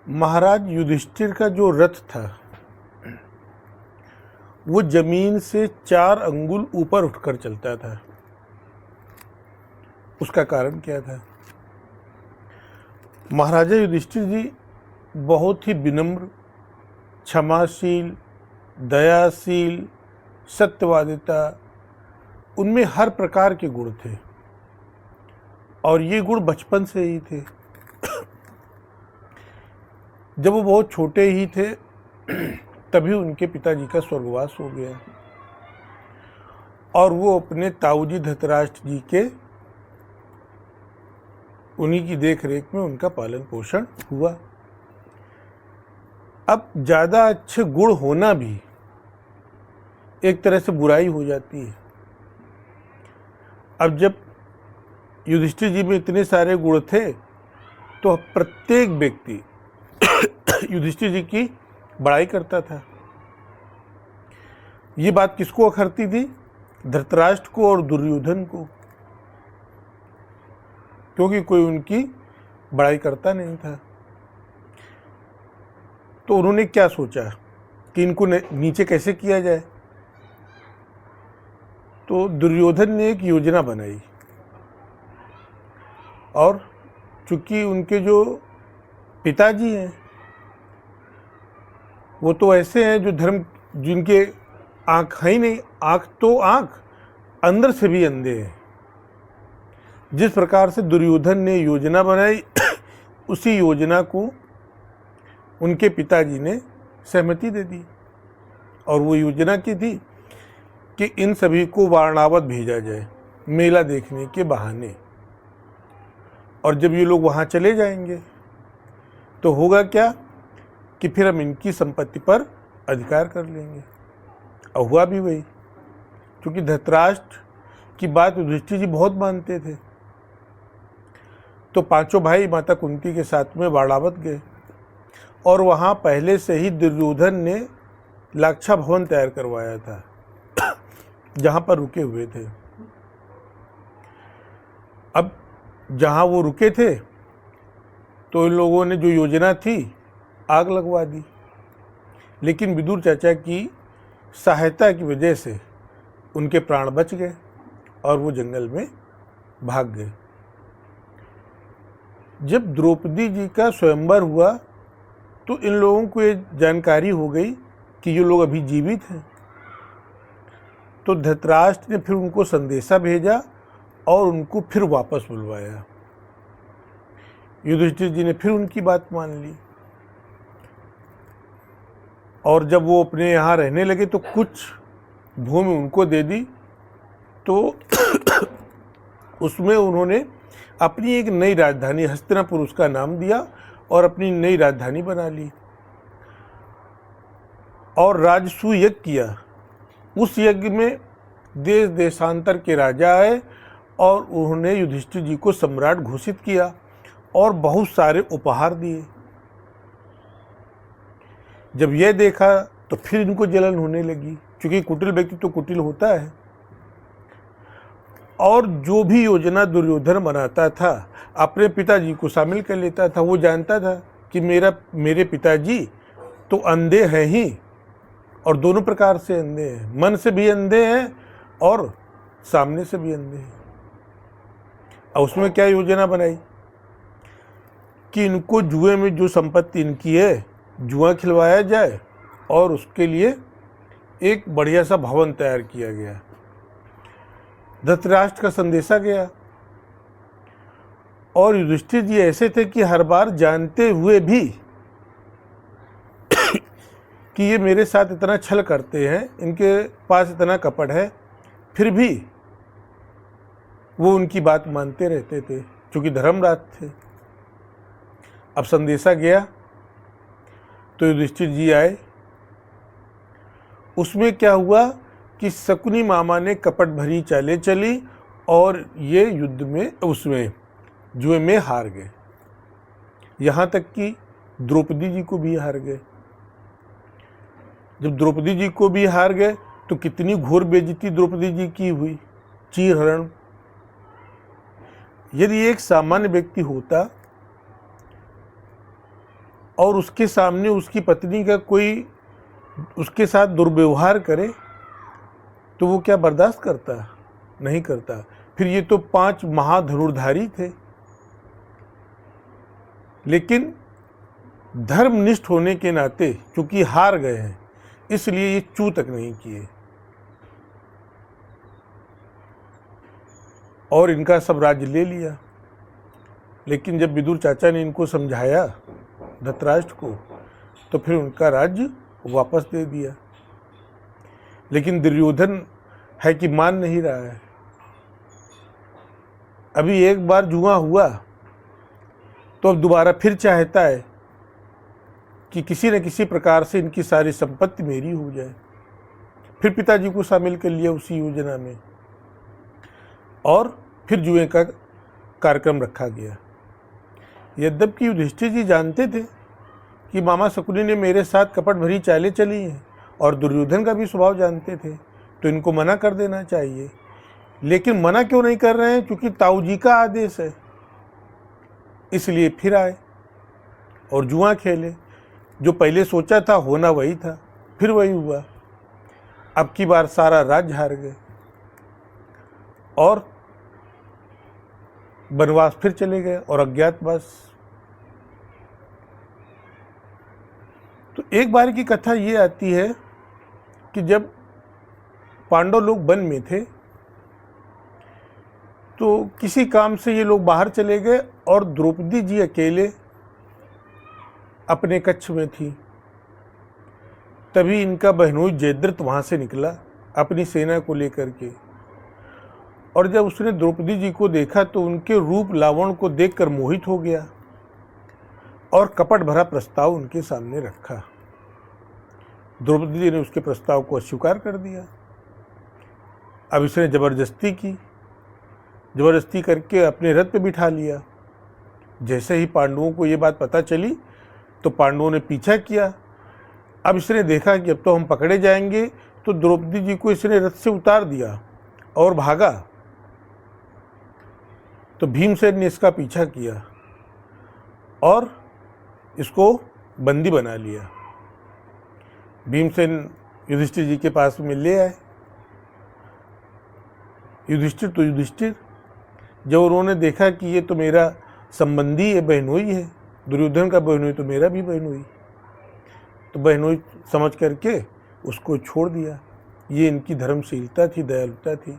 महाराज युधिष्ठिर का जो रथ था वो जमीन से 4 अंगुल ऊपर उठकर चलता था। उसका कारण क्या था? महाराजा युधिष्ठिर जी बहुत ही विनम्र, क्षमाशील, दयाशील, सत्यवादिता, उनमें हर प्रकार के गुण थे और ये गुण बचपन से ही थे। जब वो बहुत छोटे ही थे तभी उनके पिताजी का स्वर्गवास हो गया और वो अपने ताऊजी धृतराष्ट्र जी के उन्हीं की देख रेख में उनका पालन पोषण हुआ। अब ज़्यादा अच्छे गुण होना भी एक तरह से बुराई हो जाती है। अब जब युधिष्ठिर जी में इतने सारे गुण थे तो प्रत्येक व्यक्ति युधिष्ठिर जी की बड़ाई करता था। ये बात किसको अखरती थी? धृतराष्ट्र को और दुर्योधन को, क्योंकि कोई उनकी बड़ाई करता नहीं था। तो उन्होंने क्या सोचा कि इनको नीचे कैसे किया जाए। तो दुर्योधन ने एक योजना बनाई और चूंकि उनके जो पिताजी हैं वो तो ऐसे हैं जो धर्म, जिनके आँख है ही नहीं, आँख तो आँख अंदर से भी अंधे हैं। जिस प्रकार से दुर्योधन ने योजना बनाई उसी योजना को उनके पिताजी ने सहमति दे दी और वो योजना की थी कि इन सभी को वारणावत भेजा जाए मेला देखने के बहाने। और जब ये लोग वहाँ चले जाएंगे तो होगा क्या कि फिर हम इनकी संपत्ति पर अधिकार कर लेंगे। और हुआ भी वही, क्योंकि धृतराष्ट्र की बात युधिष्ठिर जी बहुत मानते थे। तो पांचों भाई माता कुंती के साथ में वारणावत गए और वहाँ पहले से ही दुर्योधन ने लाक्षा भवन तैयार करवाया था जहाँ पर रुके हुए थे। अब जहाँ वो रुके थे तो इन लोगों ने जो योजना थी आग लगवा दी, लेकिन विदुर चाचा की सहायता की वजह से उनके प्राण बच गए और वो जंगल में भाग गए। जब द्रौपदी जी का स्वयंवर हुआ तो इन लोगों को ये जानकारी हो गई कि ये लोग अभी जीवित हैं। तो धृतराष्ट्र ने फिर उनको संदेशा भेजा और उनको फिर वापस बुलवाया। युधिष्ठिर जी ने फिर उनकी बात मान ली और जब वो अपने यहाँ रहने लगे तो कुछ भूमि उनको दे दी। तो उसमें उन्होंने अपनी एक नई राजधानी हस्तिनापुर उसका नाम दिया और अपनी नई राजधानी बना ली और राजसूय यज्ञ किया। उस यज्ञ में देश देशांतर के राजा आए और उन्होंने युधिष्ठिर जी को सम्राट घोषित किया और बहुत सारे उपहार दिए। जब यह देखा तो फिर इनको जलन होने लगी, क्योंकि कुटिल व्यक्ति तो कुटिल होता है। और जो भी योजना दुर्योधन बनाता था अपने पिताजी को शामिल कर लेता था। वो जानता था कि मेरे पिताजी तो अंधे हैं ही और दोनों प्रकार से अंधे हैं, मन से भी अंधे हैं और सामने से भी अंधे हैं। और उसमें क्या योजना बनाई कि इनको जुए में जो संपत्ति इनकी है जुआ खिलवाया जाए और उसके लिए एक बढ़िया सा भवन तैयार किया गया। धृतराष्ट्र का संदेशा गया और युधिष्ठिर जी ऐसे थे कि हर बार जानते हुए भी कि ये मेरे साथ इतना छल करते हैं, इनके पास इतना कपट है, फिर भी वो उनकी बात मानते रहते थे क्योंकि धर्मराज थे। अब संदेशा गया तो युधिष्ठिर जी आए। उसमें क्या हुआ कि शकुनी मामा ने कपट भरी चालें चली और ये युद्ध में उसमें जुए में हार गए। यहाँ तक कि द्रौपदी जी को भी हार गए। जब द्रौपदी जी को भी हार गए तो कितनी घोर बेइज्जती द्रौपदी जी की हुई, चीरहरण। यदि एक सामान्य व्यक्ति होता और उसके सामने उसकी पत्नी का कोई उसके साथ दुर्व्यवहार करे तो वो क्या बर्दाश्त करता? नहीं करता। फिर ये तो 5 महाधनुर्धारी थे, लेकिन धर्मनिष्ठ होने के नाते क्योंकि हार गए हैं इसलिए ये चू तक नहीं किए और इनका सब राज्य ले लिया। लेकिन जब विदुर चाचा ने इनको समझाया धृतराष्ट्र को, तो फिर उनका राज्य वापस दे दिया। लेकिन दुर्योधन है कि मान नहीं रहा है। अभी एक बार जुआ हुआ तो अब दोबारा फिर चाहता है कि किसी न किसी प्रकार से इनकी सारी संपत्ति मेरी हो जाए। फिर पिताजी को शामिल कर लिया उसी योजना में और फिर जुए का कार्यक्रम रखा गया। यद्यपि युधिष्ठिर जी जानते थे कि मामा शकुनी ने मेरे साथ कपट भरी चालें चली हैं और दुर्योधन का भी स्वभाव जानते थे, तो इनको मना कर देना चाहिए। लेकिन मना क्यों नहीं कर रहे हैं? क्योंकि ताऊ जी का आदेश है। इसलिए फिर आए और जुआ खेले। जो पहले सोचा था होना वही था, फिर वही हुआ। अब की बार सारा राज्य हार गए और वनवास फिर चले गए और अज्ञातवास। तो एक बार की कथा ये आती है कि जब पांडव लोग वन में थे तो किसी काम से ये लोग बाहर चले गए और द्रौपदी जी अकेले अपने कक्ष में थी। तभी इनका बहनोई जयद्रथ वहाँ से निकला अपनी सेना को लेकर के, और जब उसने द्रौपदी जी को देखा तो उनके रूप लावण्य को देखकर मोहित हो गया और कपट भरा प्रस्ताव उनके सामने रखा। द्रौपदी जी ने उसके प्रस्ताव को अस्वीकार कर दिया। अब इसने जबरदस्ती करके अपने रथ पे बिठा लिया। जैसे ही पांडवों को ये बात पता चली तो पांडवों ने पीछा किया। अब इसने देखा कि अब तो हम पकड़े जाएंगे, तो द्रौपदी जी को इसने रथ से उतार दिया और भागा। तो भीमसेन ने इसका पीछा किया और इसको बंदी बना लिया। भीमसेन युधिष्ठिर जी के पास में ले आए। युधिष्ठिर जब उन्होंने देखा कि ये तो मेरा संबंधी है, बहनोई है, दुर्योधन का बहनोई तो मेरा भी बहनोई, तो बहनोई समझ करके उसको छोड़ दिया। ये इनकी धर्मशीलता थी, दयालुता थी।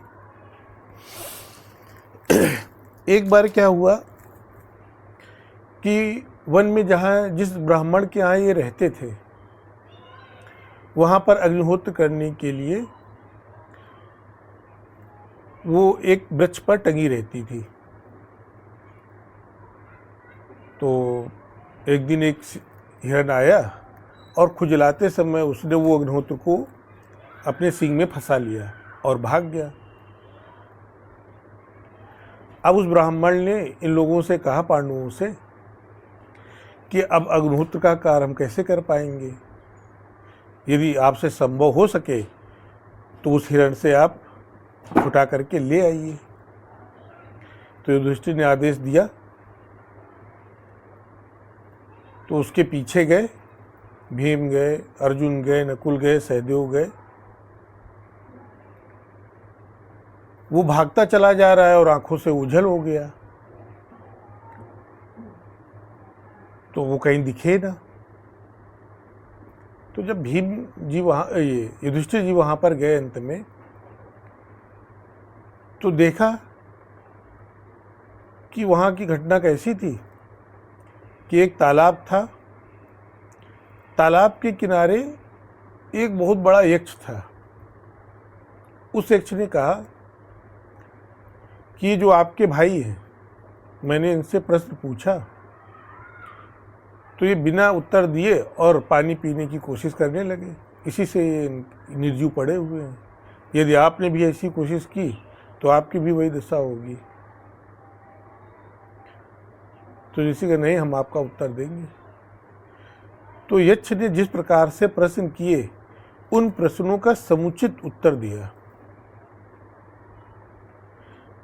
एक बार क्या हुआ कि वन में जिस ब्राह्मण के यहाँ ये रहते थे वहाँ पर अग्निहोत्र करने के लिए वो एक वृक्ष पर टंगी रहती थी। तो एक दिन एक हिरण आया और खुजलाते समय उसने वो अग्निहोत्र को अपने सींग में फंसा लिया और भाग गया। अब उस ब्राह्मण ने इन लोगों से कहा, पांडवों से, कि अब अग्निहोत्र का कार्य हम कैसे कर पाएंगे? यदि आपसे संभव हो सके तो उस हिरण से आप छुटा करके ले आइए। तो युधिष्ठिर ने आदेश दिया। तो उसके पीछे गए, भीम गए, अर्जुन गए, नकुल गए, सहदेव गए। वो भागता चला जा रहा है और आंखों से ओझल हो गया, तो वो कहीं दिखे ना। तो जब भीम जी युधिष्ठिर जी वहाँ पर गए अंत में, तो देखा कि वहाँ की घटना कैसी थी कि एक तालाब था। तालाब के किनारे एक बहुत बड़ा यक्ष था। उस यक्ष ने कहा कि ये जो आपके भाई हैं, मैंने इनसे प्रश्न पूछा तो ये बिना उत्तर दिए और पानी पीने की कोशिश करने लगे। इसी से ये निर्जीव पड़े हुए हैं। यदि आपने भी ऐसी कोशिश की तो आपकी भी वही दशा होगी। तो ऋषि का नहीं, हम आपका उत्तर देंगे। तो यक्ष ने जिस प्रकार से प्रश्न किए उन प्रश्नों का समुचित उत्तर दिया।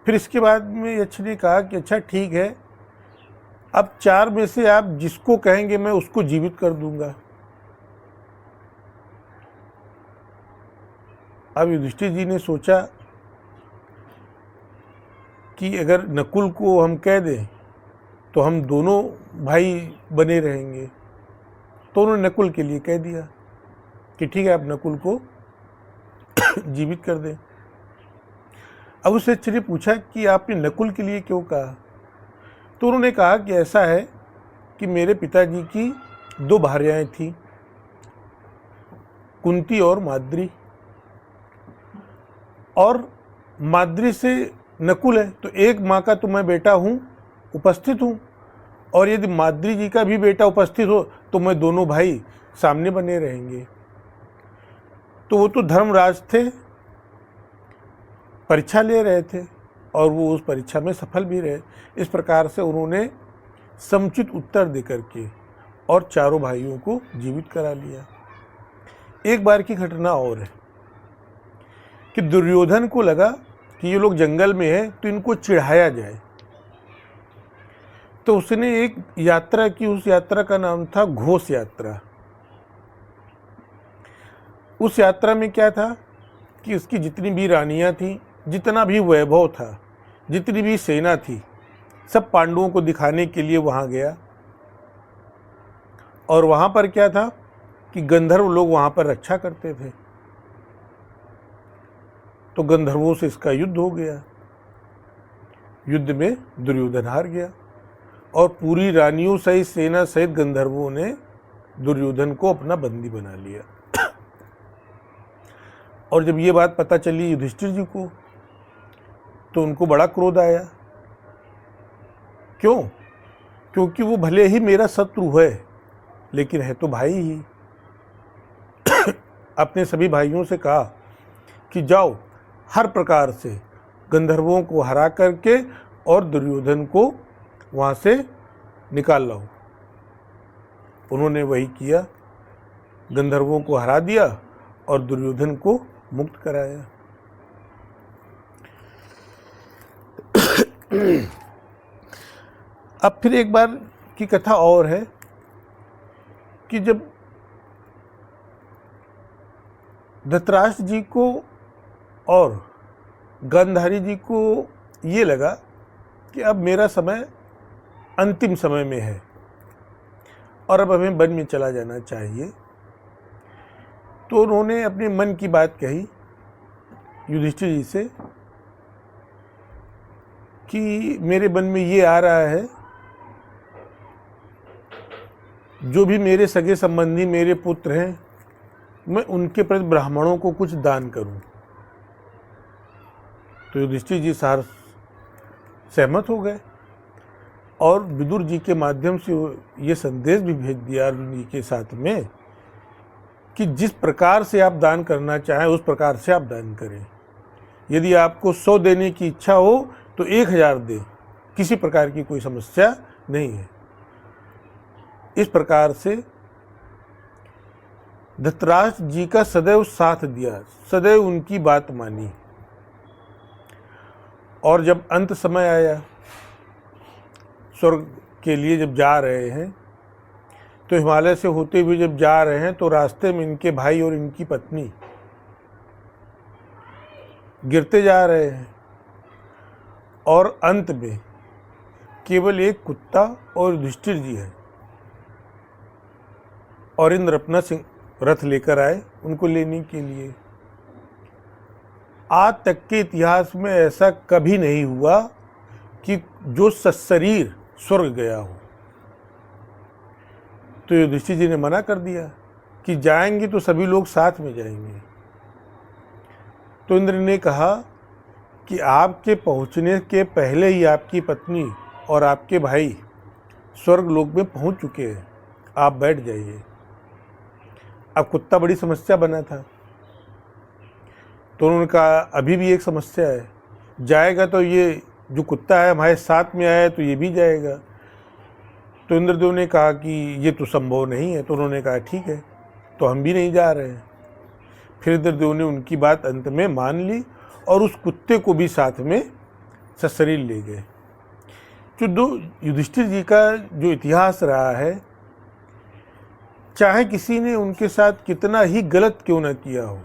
फिर इसके बाद में यक्ष ने कहा कि अच्छा ठीक है, अब 4 में से आप जिसको कहेंगे मैं उसको जीवित कर दूंगा। अब युधिष्ठिर जी ने सोचा कि अगर नकुल को हम कह दें तो हम दोनों भाई बने रहेंगे, तो उन्होंने नकुल के लिए कह दिया कि ठीक है, आप नकुल को जीवित कर दें। अब उससे अच्छे ने पूछा कि आपने नकुल के लिए क्यों कहा? तो उन्होंने कहा कि ऐसा है कि मेरे पिताजी की 2 भार्याएं थीं, कुंती और माद्री, और माद्री से नकुल है, तो एक माँ का तो मैं बेटा हूँ, उपस्थित हूँ, और यदि माद्री जी का भी बेटा उपस्थित हो तो मैं दोनों भाई सामने बने रहेंगे। तो वो तो धर्मराज थे, परीक्षा ले रहे थे और वो उस परीक्षा में सफल भी रहे। इस प्रकार से उन्होंने समुचित उत्तर देकर के और चारों भाइयों को जीवित करा लिया। एक बार की घटना और है कि दुर्योधन को लगा कि ये लोग जंगल में हैं तो इनको चिढ़ाया जाए, तो उसने एक यात्रा की। उस यात्रा का नाम था घोष यात्रा। उस यात्रा में क्या था कि उसकी जितनी भी रानियां थीं, जितना भी वैभव था, जितनी भी सेना थी, सब पांडवों को दिखाने के लिए वहां गया। और वहां पर क्या था कि गंधर्व लोग वहां पर रक्षा करते थे, तो गंधर्वों से इसका युद्ध हो गया। युद्ध में दुर्योधन हार गया और पूरी रानियों सहित सेना सहित गंधर्वों ने दुर्योधन को अपना बंदी बना लिया। और जब ये बात पता चली युधिष्ठिर जी को, तो उनको बड़ा क्रोध आया। क्यों? क्योंकि वो भले ही मेरा शत्रु है, लेकिन है तो भाई ही। अपने सभी भाइयों से कहा कि जाओ, हर प्रकार से गंधर्वों को हरा करके और दुर्योधन को वहाँ से निकाल लाओ। उन्होंने वही किया, गंधर्वों को हरा दिया और दुर्योधन को मुक्त कराया। अब फिर एक बार की कथा और है कि जब धृतराष्ट्र जी को और गांधारी जी को ये लगा कि अब मेरा समय अंतिम समय में है और अब हमें वन में चला जाना चाहिए, तो उन्होंने अपने मन की बात कही युधिष्ठिर जी से कि मेरे मन में ये आ रहा है, जो भी मेरे सगे संबंधी मेरे पुत्र हैं, मैं उनके प्रति ब्राह्मणों को कुछ दान करूं। तो युधिष्ठिर जी सहमत हो गए और विदुर जी के माध्यम से ये संदेश भी भेज दिया अर्जुन जी के साथ में कि जिस प्रकार से आप दान करना चाहें उस प्रकार से आप दान करें। यदि आपको 100 देने की इच्छा हो तो 1000 दें, किसी प्रकार की कोई समस्या नहीं है। इस प्रकार से धृतराष्ट्र जी का सदैव साथ दिया, सदैव उनकी बात मानी। और जब अंत समय आया, स्वर्ग के लिए जब जा रहे हैं, तो हिमालय से होते हुए जब जा रहे हैं तो रास्ते में इनके भाई और इनकी पत्नी गिरते जा रहे हैं और अंत में केवल एक कुत्ता और युधिष्ठिर जी है और इंद्र अपना रथ लेकर आए उनको लेने के लिए। आज तक के इतिहास में ऐसा कभी नहीं हुआ कि जो सशरीर स्वर्ग गया हो। तो युधिष्ठिर जी ने मना कर दिया कि जाएंगे तो सभी लोग साथ में जाएंगे। तो इंद्र ने कहा कि आपके पहुंचने के पहले ही आपकी पत्नी और आपके भाई स्वर्ग लोक में पहुंच चुके हैं, आप बैठ जाइए। अब कुत्ता बड़ी समस्या बना था, तो उन्होंने कहा अभी भी एक समस्या है, जाएगा तो ये जो कुत्ता है हमारे साथ में आया है तो ये भी जाएगा। तो इंद्रदेव ने कहा कि ये तो संभव नहीं है। तो उन्होंने कहा ठीक है, तो हम भी नहीं जा रहे हैं। फिर इंद्रदेव ने उनकी बात अंत में मान ली और उस कुत्ते को भी साथ में सशरीर ले गए। युधिष्ठिर जी का जो इतिहास रहा है, चाहे किसी ने उनके साथ कितना ही गलत क्यों न किया हो,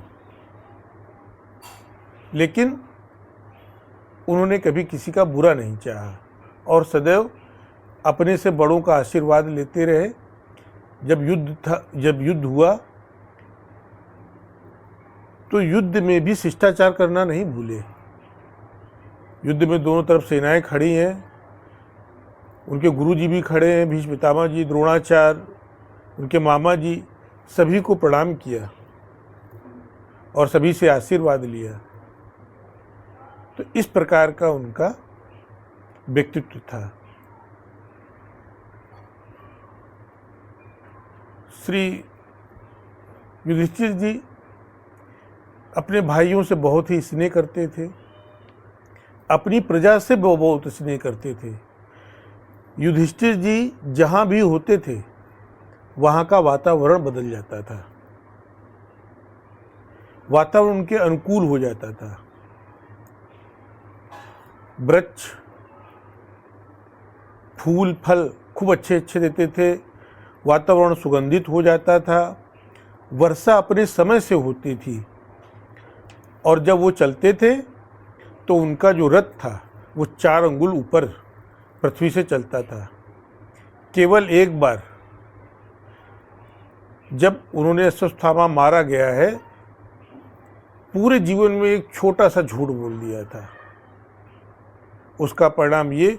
लेकिन उन्होंने कभी किसी का बुरा नहीं चाहा और सदैव अपने से बड़ों का आशीर्वाद लेते रहे। जब युद्ध हुआ तो युद्ध में भी शिष्टाचार करना नहीं भूले। युद्ध में दोनों तरफ सेनाएं खड़ी हैं, उनके गुरुजी भी खड़े हैं, भीष्म पितामह जी, द्रोणाचार्य, उनके मामा जी, सभी को प्रणाम किया और सभी से आशीर्वाद लिया। तो इस प्रकार का उनका व्यक्तित्व था। श्री युधिष्ठिर जी अपने भाइयों से बहुत ही स्नेह करते थे, अपनी प्रजा से बहुत स्नेह करते थे। युधिष्ठिर जी जहाँ भी होते थे वहाँ का वातावरण बदल जाता था, वातावरण उनके अनुकूल हो जाता था। वृक्ष, फूल, फल खूब अच्छे अच्छे देते थे, वातावरण सुगंधित हो जाता था, वर्षा अपने समय से होती थी और जब वो चलते थे तो उनका जो रथ था वो 4 अंगुल ऊपर पृथ्वी से चलता था। केवल एक बार जब उन्होंने अश्वत्थामा मारा गया है, पूरे जीवन में एक छोटा सा झूठ बोल दिया था। उसका परिणाम ये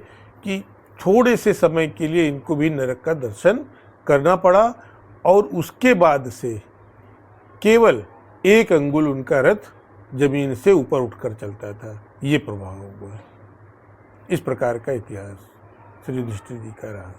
कि थोड़े से समय के लिए इनको भी नरक का दर्शन करना पड़ा और उसके बाद से केवल 1 अंगुल उनका रथ जमीन से ऊपर उठकर चलता था। ये प्रभाव हुआ। इस प्रकार का इतिहास श्री युधिष्ठिर जी का रहा।